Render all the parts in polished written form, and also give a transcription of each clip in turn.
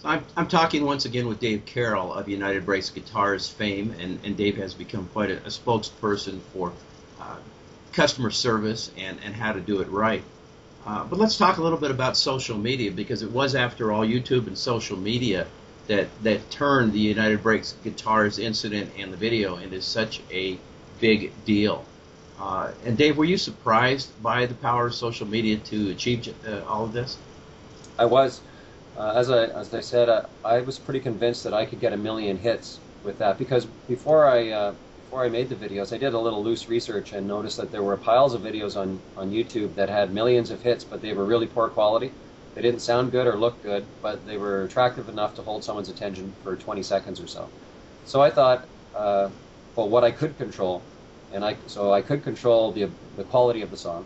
I'm talking once again with Dave Carroll of United Breaks Guitars fame, and Dave has become quite a spokesperson for uh, customer service and how to do it right. But let's talk a little bit about social media, because it was, after all, YouTube and social media that turned the United Breaks Guitars incident and the video into such a big deal. And Dave, were you surprised by the power of social media to achieve all of this? I was. As I said, I was pretty convinced that I could get 1 million hits with that, because before I made the videos, I did a little loose research and noticed that there were piles of videos on YouTube that had millions of hits, but they were really poor quality. They didn't sound good or look good, but they were attractive enough to hold someone's attention for 20 seconds or so. So I thought, well, what I could control, so I could control the quality of the song.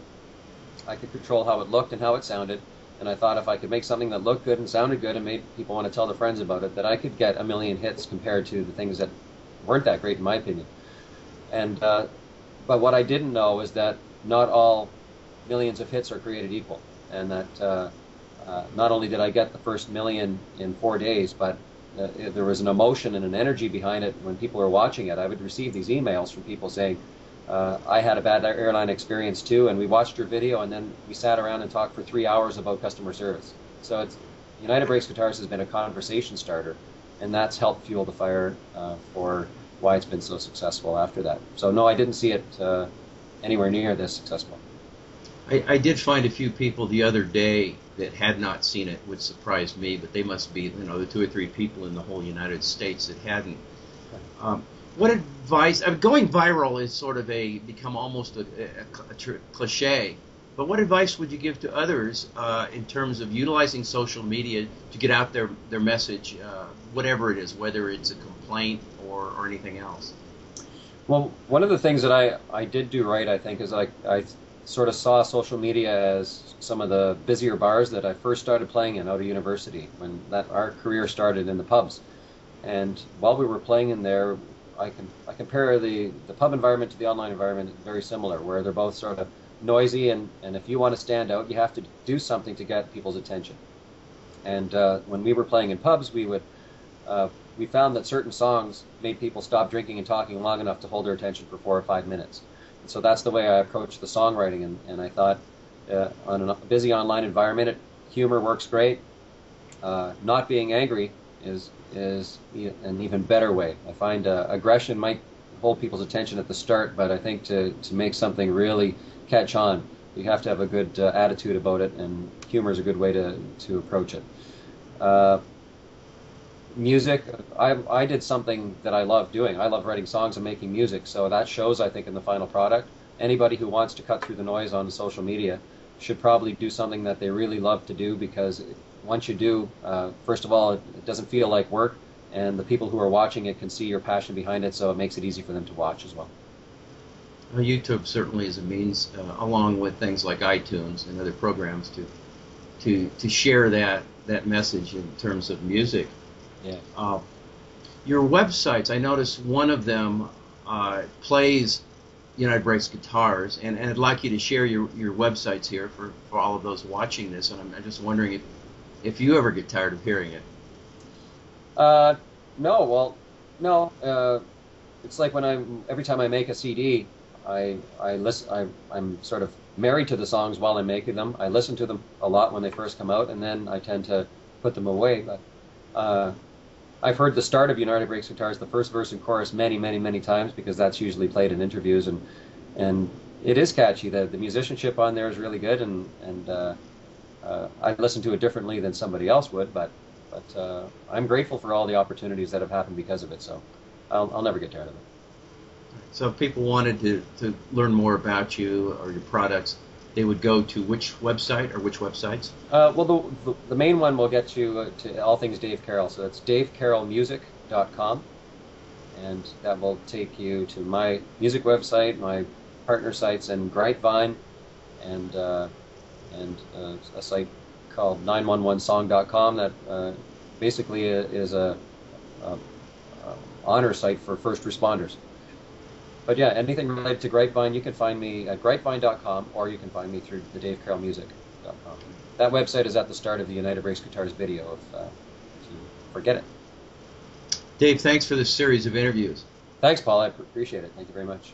I could control how it looked and how it sounded. And I thought if I could make something that looked good and sounded good and made people want to tell their friends about it, that I could get 1 million hits compared to the things that weren't that great in my opinion. And but what I didn't know is that not all millions of hits are created equal, and that not only did I get the first 1 million in 4 days, but there was an emotion and an energy behind it when people were watching it. I would receive these emails from people saying, I had a bad airline experience too, and we watched your video, and then we sat around and talked for 3 hours about customer service. So United Breaks Guitars has been a conversation starter, and that's helped fuel the fire for why it's been so successful after that. So no, I didn't see it anywhere near this successful. I did find a few people the other day that had not seen it, which surprised me, but they must be, the 2 or 3 people in the whole United States that hadn't. What advice? Going viral is sort of become almost a cliche. But what advice would you give to others in terms of utilizing social media to get out their message, whatever it is, whether it's a complaint or anything else? Well, one of the things that I did do right, I think, is I sort of saw social media as some of the busier bars that I first started playing in out of university, when our career started in the pubs. And while we were playing in there, I compare the pub environment to the online environment very similar, where they're both sort of noisy, and if you want to stand out, you have to do something to get people's attention. And when we were playing in pubs, we found that certain songs made people stop drinking and talking long enough to hold their attention for 4 or 5 minutes. And so that's the way I approached the songwriting, and I thought on a busy online environment, humor works great. Not being angry is an even better way. I find aggression might hold people's attention at the start, but I think to make something really catch on, you have to have a good attitude about it, and humor is a good way to approach it. Music, I did something that I love doing. I love writing songs and making music, so that shows, I think, in the final product. Anybody who wants to cut through the noise on social media should probably do something that they really love to do, because once you do, first of all, it doesn't feel like work, and the people who are watching it can see your passion behind it, so it makes it easy for them to watch as well. YouTube certainly is a means, along with things like iTunes and other programs, to share that message in terms of music. Yeah. Your websites, I noticed one of them plays United Breaks Guitars, and I'd like you to share your websites here for all of those watching this, and I'm just wondering if you ever get tired of hearing it. No, well, no. It's like every time I make a CD, I listen. I'm sort of married to the songs while I'm making them. I listen to them a lot when they first come out, and then I tend to put them away. But I've heard the start of United Breaks Guitars, the first verse and chorus, many, many, many times, because that's usually played in interviews, and it is catchy. The musicianship on there is really good, and I listen to it differently than somebody else would, but I'm grateful for all the opportunities that have happened because of it, so I'll never get tired of it. So if people wanted to learn more about you or your products, they would go to which website or which websites? Well, the main one will get you to all things Dave Carroll, so that's davecarrollmusic.com, and that will take you to my music website, my partner sites, and Grapevine, and a site called 911song.com that basically is a honor site for first responders. But yeah, anything related to Grapevine, you can find me at grapevine.com, or you can find me through the davecarrollmusic.com. That website is at the start of the United Breaks Guitars video, if you forget it. Dave, thanks for this series of interviews. Thanks, Paul. I appreciate it. Thank you very much.